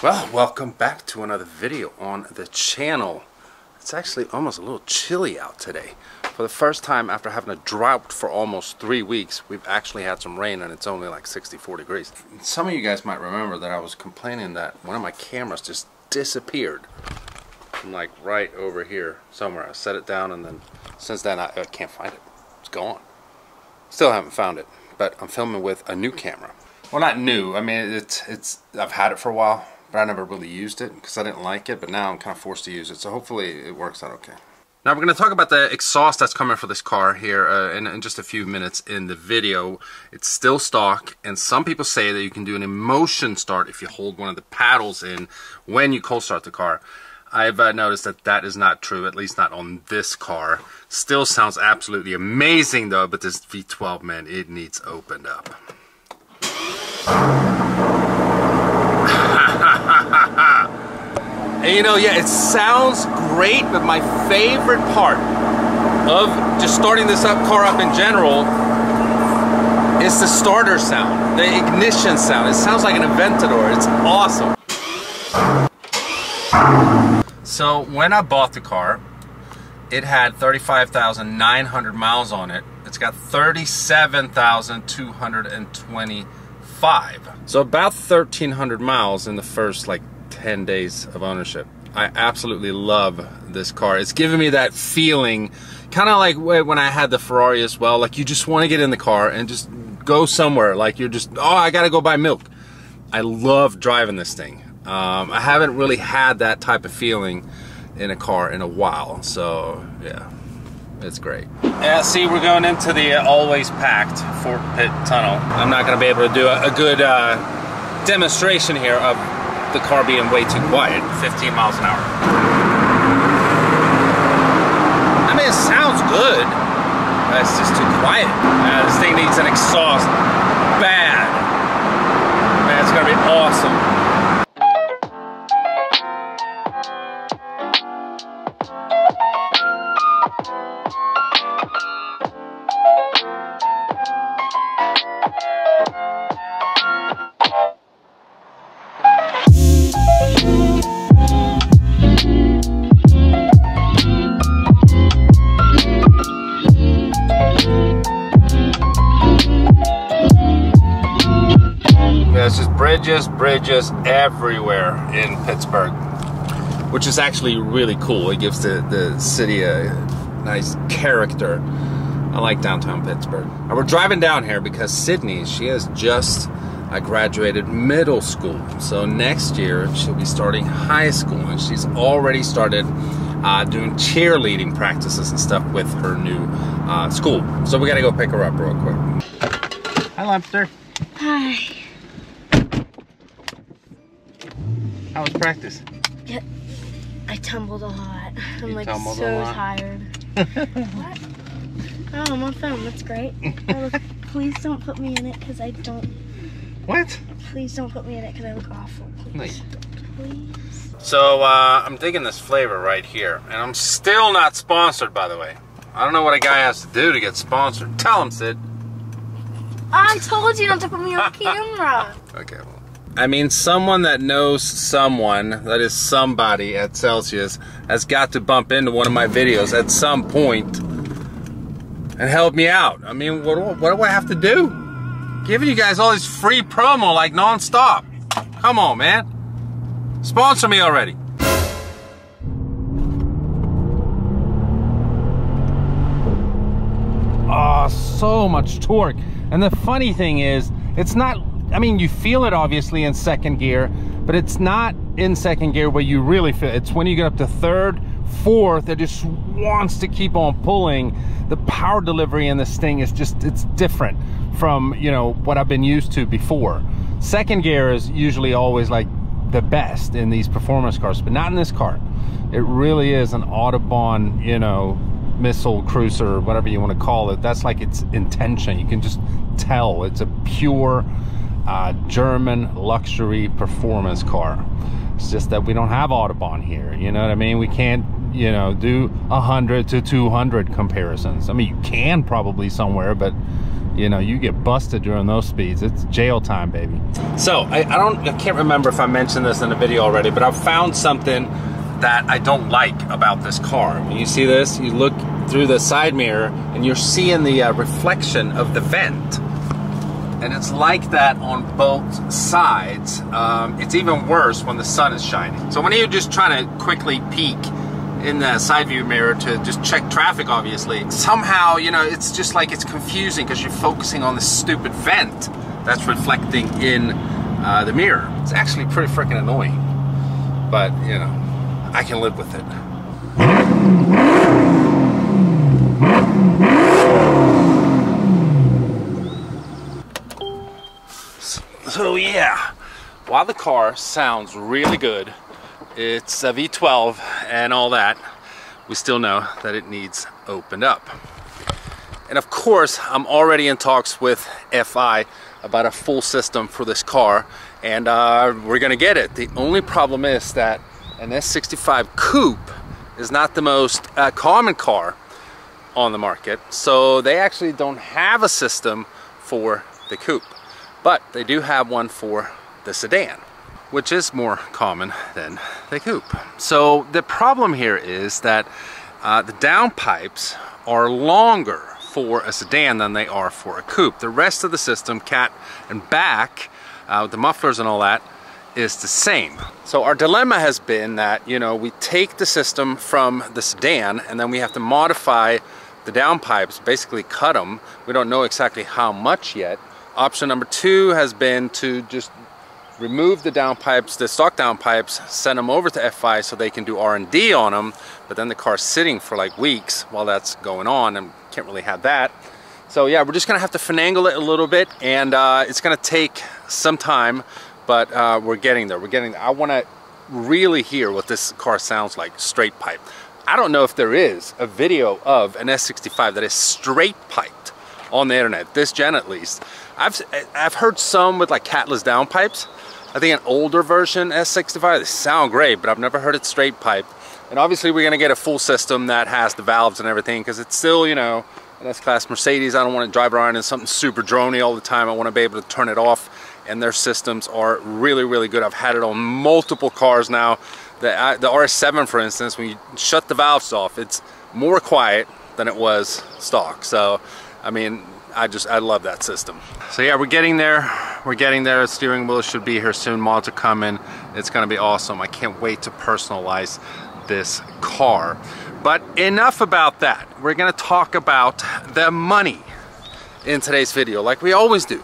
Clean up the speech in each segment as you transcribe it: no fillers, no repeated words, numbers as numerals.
Well, welcome back to another video on the channel. It's actually almost a little chilly out today. For the first time after having a drought for almost 3 weeks, we've actually had some rain and it's only like 64 degrees. Some of you guys might remember that I was complaining that one of my cameras just disappeared. I'm like right over here somewhere. I set it down and then since then I can't find it. It's gone. Still haven't found it, but I'm filming with a new camera. Well, not new. I mean, I've had it for a while, but I never really used it because I didn't like it, but now I'm kind of forced to use it, so hopefully it works out okay. Now we're going to talk about the exhaust that's coming for this car here in just a few minutes in the video. It's still stock, and some people say that you can do an emotion start if you hold one of the paddles in when you cold start the car. I've noticed that that is not true, at least not on this car. Still sounds absolutely amazing though, but this V12, man, it needs opened up. And you know, yeah, it sounds great, but my favorite part of just starting this car up in general is the starter sound, the ignition sound. It sounds like an Aventador. It's awesome. So when I bought the car, it had 35,900 miles on it. It's got 37,225. So about 1,300 miles in the first like 10 days of ownership. I absolutely love this car. It's giving me that feeling, kind of like when I had the Ferrari as well. Like you just want to get in the car and just go somewhere. Like you're just, oh, I gotta go buy milk. I love driving this thing. I haven't really had that type of feeling in a car in a while, so yeah, it's great. Yeah, see, we're going into the always packed Fort Pitt Tunnel. I'm not going to be able to do a good demonstration here of the car being way too quiet. 15 miles an hour. I mean, it sounds good, but it's just too quiet. This thing needs an exhaust bad. Man, it's going to be awesome. There's just bridges everywhere in Pittsburgh, which is actually really cool. It gives the city a nice character. I like downtown Pittsburgh. And we're driving down here because Sydney, she has just graduated middle school. So next year she'll be starting high school, and she's already started doing cheerleading practices and stuff with her new school. So we gotta go pick her up real quick. Hi, Lobster. Hi. How was practice? Yeah, I tumbled a lot. I'm like so tired. What? Oh, I'm on film. That's great. Oh, look, please don't put me in it because I don't. What? Please don't put me in it because I look awful. Please. No, you don't. Please. So I'm digging this flavor right here, and I'm still not sponsored, by the way. I don't know what a guy has to do to get sponsored. Tell him, Sid. I told you not to put me on camera. Okay, well. I mean, someone that knows someone, that is somebody at Celsius, has got to bump into one of my videos at some point and help me out. I mean, what do I have to do? Giving you guys all this free promo like non-stop. Come on, man. Sponsor me already. Oh, so much torque. And the funny thing is, it's not, I mean, you feel it obviously in second gear, but it's not in second gear where you really feel it. It's when you get up to third, fourth, it just wants to keep on pulling. The power delivery in this thing is just, it's different from, you know, what I've been used to before. Second gear is usually always like the best in these performance cars, but not in this car. It really is an Autobahn, you know, missile cruiser, whatever you want to call it. That's like its intention. You can just tell it's a pure German luxury performance car. It's just that we don't have Autobahn here, you know what I mean? We can't, you know, do 100 to 200 comparisons. I mean, you can probably somewhere, but you know, you get busted during those speeds. It's jail time, baby. So I can't remember if I mentioned this in the video already, but I've found something that I don't like about this car. When you see this, you look through the side mirror and you're seeing the reflection of the vent. And it's like that on both sides. It's even worse when the sun is shining. So when you're just trying to quickly peek in the side view mirror to just check traffic, obviously, somehow, you know, it's just like it's confusing because you're focusing on this stupid vent that's reflecting in the mirror. It's actually pretty freaking annoying, but you know, I can live with it. So yeah, while the car sounds really good, it's a V12 and all that, we still know that it needs opened up. And of course, I'm already in talks with FI about a full system for this car, and we're gonna get it. The only problem is that an S65 coupe is not the most common car on the market, so they actually don't have a system for the coupe, but they do have one for the sedan, which is more common than the coupe. So the problem here is that the downpipes are longer for a sedan than they are for a coupe. The rest of the system, cat and back, with the mufflers and all that, is the same. So our dilemma has been that, you know, we take the system from the sedan and then we have to modify the downpipes, basically cut them. We don't know exactly how much yet. Option number 2 has been to just remove the downpipes, the stock downpipes, send them over to FI so they can do R&D on them, but then the car's sitting for like weeks while that's going on, and can't really have that. So yeah, we're just gonna have to finagle it a little bit, and it's gonna take some time, but we're getting there. I wanna really hear what this car sounds like straight pipe. I don't know if there is a video of an S65 that is straight piped on the internet, this gen at least. I've heard some with like catless downpipes. I think an older version S65, they sound great, but I've never heard it straight pipe. And obviously we're gonna get a full system that has the valves and everything, because it's still, you know, an S-Class Mercedes. I don't want to drive around in something super drony all the time. I want to be able to turn it off, and their systems are really, really good. I've had it on multiple cars now. The RS7, for instance, when you shut the valves off, it's more quiet than it was stock. So, I mean, I love that system. So yeah, we're getting there. The steering wheel should be here soon. Mods are coming. It's gonna be awesome. I can't wait to personalize this car. But enough about that. We're gonna talk about the money in today's video, like we always do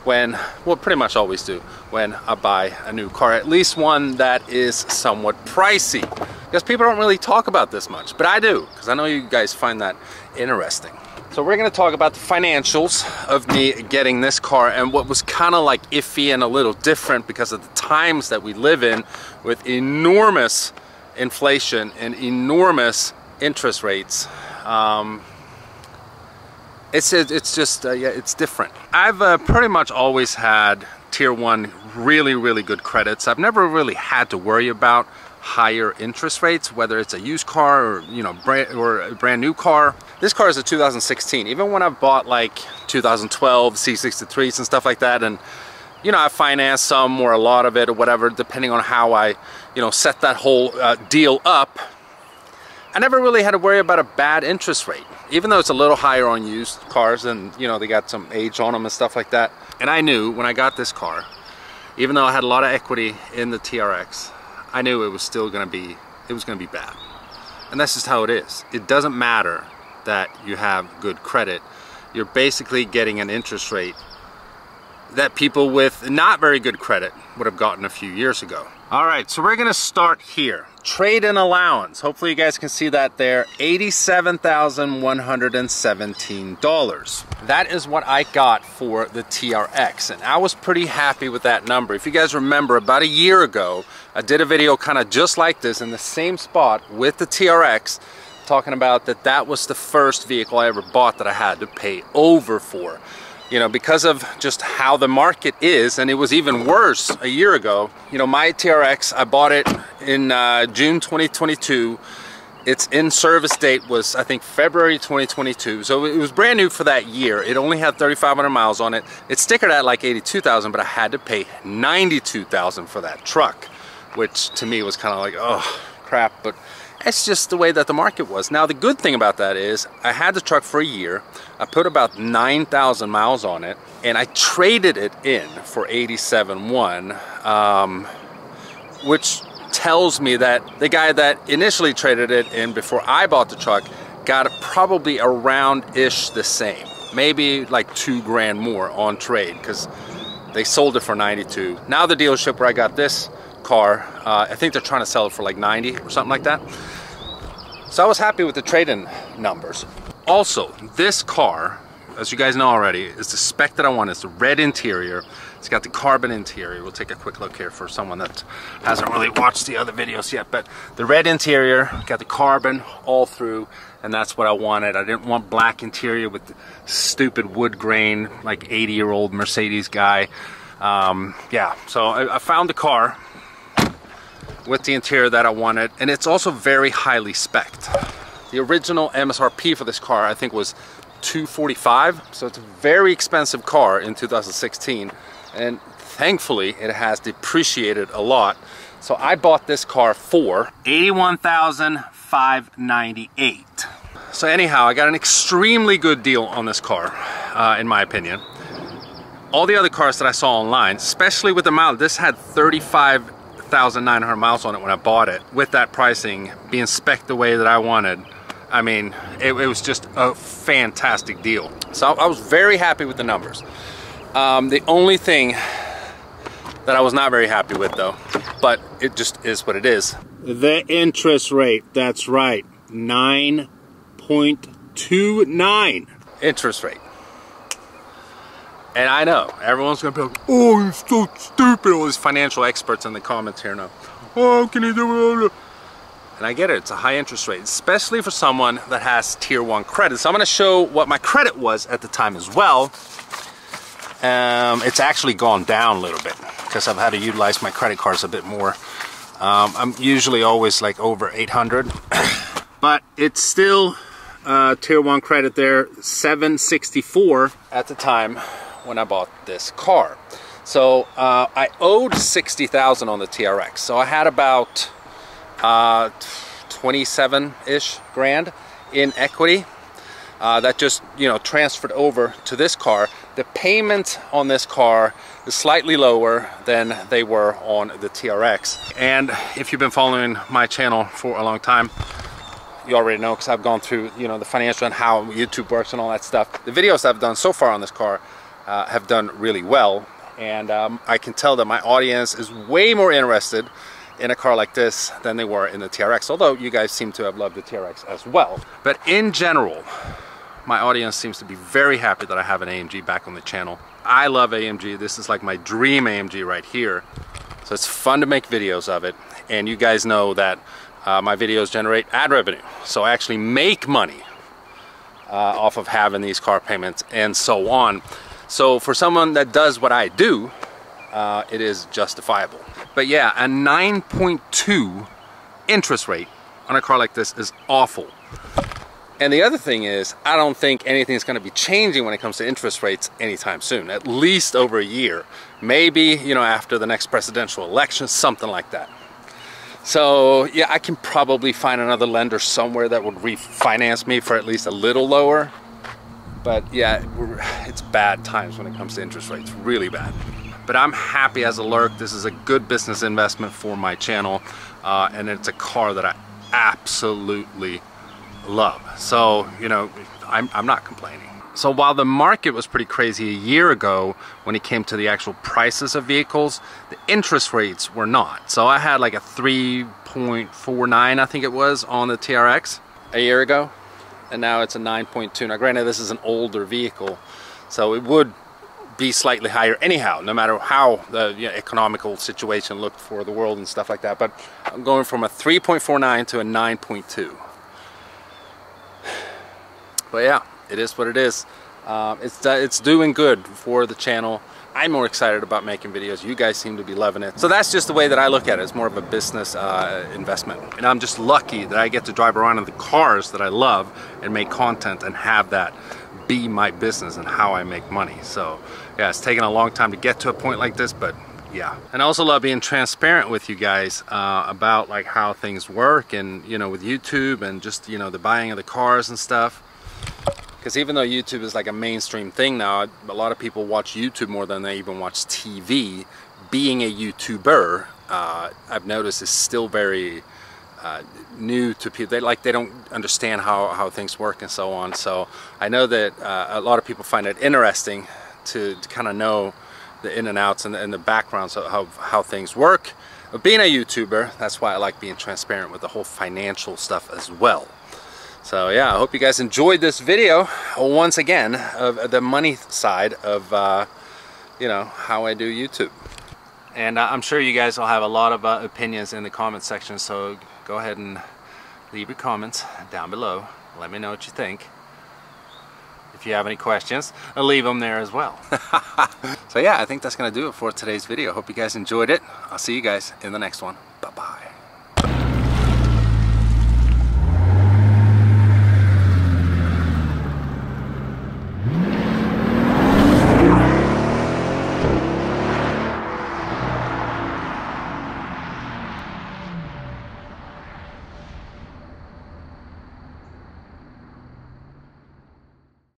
when, well, pretty much always do when I buy a new car, at least one that is somewhat pricey. Because people don't really talk about this much, but I do, because I know you guys find that interesting. So we're gonna talk about the financials of me getting this car, and what was kind of like iffy and a little different because of the times that we live in, with enormous inflation and enormous interest rates. It's just yeah, it's different. I've pretty much always had tier 1 really good credits. I've never really had to worry about higher interest rates, whether it's a used car or, you know, a brand new car. This car is a 2016. Even when I've bought like 2012 C63s and stuff like that, and you know, I financed some or a lot of it or whatever, depending on how I, you know, set that whole deal up. I never really had to worry about a bad interest rate, even though it's a little higher on used cars and, you know, they got some age on them and stuff like that. And I knew when I got this car, even though I had a lot of equity in the TRX, I knew it was still gonna be, bad. And that's just how it is. It doesn't matter that you have good credit. You're basically getting an interest rate that people with not very good credit would have gotten a few years ago. All right, so we're gonna start here. Trade-in allowance. Hopefully you guys can see that there. $87,117. That is what I got for the TRX, and I was pretty happy with that number. If you guys remember, about a year ago, I did a video kind of just like this in the same spot with the TRX, talking about that was the first vehicle I ever bought that I had to pay over for. You know, because of just how the market is, and it was even worse a year ago. You know, my TRX, I bought it in June 2022, Its in-service date was, I think, February 2022. So it was brand new for that year. It only had 3,500 miles on it. It's stickered at like 82,000, but I had to pay 92,000 for that truck, which to me was kind of like, oh, crap. But it's just the way that the market was. Now, the good thing about that is I had the truck for a year. I put about 9,000 miles on it, and I traded it in for 87.1, which tells me that the guy that initially traded it in before I bought the truck got probably around-ish the same. Maybe like $2,000 more on trade, because they sold it for 92. Now the dealership where I got this car, I think they're trying to sell it for like 90 or something like that. So I was happy with the trade-in numbers. Also, this car, as you guys know already, is the spec that I want. It's the red interior. It's got the carbon interior. We'll take a quick look here for someone that hasn't really watched the other videos yet. But the red interior, got the carbon all through, and that's what I wanted. I didn't want black interior with the stupid wood grain, like 80-year-old Mercedes guy. Yeah, so I found the car with the interior that I wanted, and it's also very highly spec'd. The original MSRP for this car, I think, was $245, so it's a very expensive car in 2016, and thankfully it has depreciated a lot. So I bought this car for $81,598. So anyhow, I got an extremely good deal on this car, in my opinion. All the other cars that I saw online, especially with the mileage, this had 35,900 miles on it when I bought it. With that pricing, being spec'd the way that I wanted, I mean, it was just a fantastic deal. So I was very happy with the numbers. The only thing that I was not very happy with, though, but it just is what it is. The interest rate, that's right, 9.29 interest rate. And I know, everyone's gonna be like, oh, you're so stupid. All these financial experts in the comments here now. Oh, can you do it? And I get it, it's a high interest rate, especially for someone that has tier 1 credit. So I'm gonna show what my credit was at the time as well. It's actually gone down a little bit because I've had to utilize my credit cards a bit more. I'm usually always like over 800, but it's still tier 1 credit there, 764 at the time when I bought this car. So I owed 60,000 on the TRX. So I had about 27-ish grand in equity that just, you know, transferred over to this car. The payment on this car is slightly lower than they were on the TRX. And if you've been following my channel for a long time, you already know, because I've gone through, you know, the financial and how YouTube works and all that stuff. The videos I've done so far on this car have done really well, and I can tell that my audience is way more interested in a car like this than they were in the TRX, although you guys seem to have loved the TRX as well. But in general, my audience seems to be very happy that I have an AMG back on the channel. I love AMG. This is like my dream AMG right here. So it's fun to make videos of it, and you guys know that my videos generate ad revenue, so I actually make money off of having these car payments and so on. So for someone that does what I do, it is justifiable. But yeah, a 9.2 interest rate on a car like this is awful. And the other thing is, I don't think anything's going to be changing when it comes to interest rates anytime soon, at least over a year. Maybe, you know, after the next presidential election, something like that. So yeah, I can probably find another lender somewhere that would refinance me for at least a little lower. But yeah, it's bad times when it comes to interest rates, really bad. But I'm happy as a lurk. This is a good business investment for my channel, and it's a car that I absolutely love. So, you know, I'm not complaining. So while the market was pretty crazy a year ago when it came to the actual prices of vehicles, the interest rates were not. So I had like a 3.49, I think it was, on the TRX a year ago, and now it's a 9.2. Now granted, this is an older vehicle, so it would be slightly higher anyhow, no matter how the economical situation looked for the world and stuff like that. But I'm going from a 3.49 to a 9.2. But yeah, it is what it is. It's doing good for the channel. I'm more excited about making videos. You guys seem to be loving it. So that's just the way that I look at it. It's more of a business investment. And I'm just lucky that I get to drive around in the cars that I love and make content and have that be my business and how I make money. So yeah, it's taken a long time to get to a point like this, but yeah. And I also love being transparent with you guys about like how things work, and you know, with YouTube and just, you know, the buying of the cars and stuff. Because even though YouTube is like a mainstream thing now, a lot of people watch YouTube more than they even watch TV. Being a YouTuber, I've noticed, is still very new to people. They don't understand how things work and so on. So I know that a lot of people find it interesting to kind of know the in and outs and the backgrounds of how things work. But being a YouTuber, that's why I like being transparent with the whole financial stuff as well. So yeah, I hope you guys enjoyed this video, once again, of the money side of, you know, how I do YouTube. And I'm sure you guys will have a lot of opinions in the comment section, so go ahead and leave your comments down below. Let me know what you think. If you have any questions, I'll leave them there as well. So yeah, I think that's going to do it for today's video. Hope you guys enjoyed it. I'll see you guys in the next one. Bye-bye.